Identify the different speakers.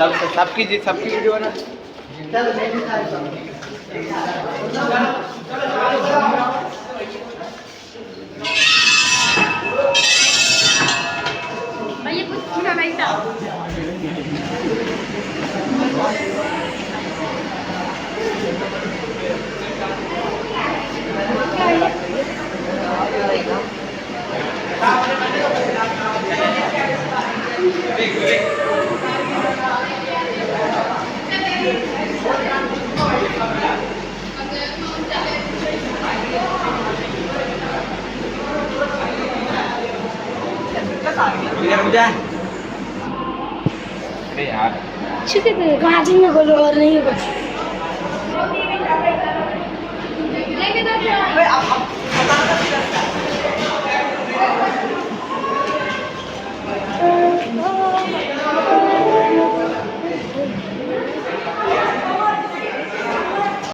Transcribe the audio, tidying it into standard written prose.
Speaker 1: सबकी वीडियो ना
Speaker 2: भैया कुछ पूरा नहीं था
Speaker 1: उद्या अरे यार
Speaker 3: ठीक है गाड़ी में बोलो और नहीं बस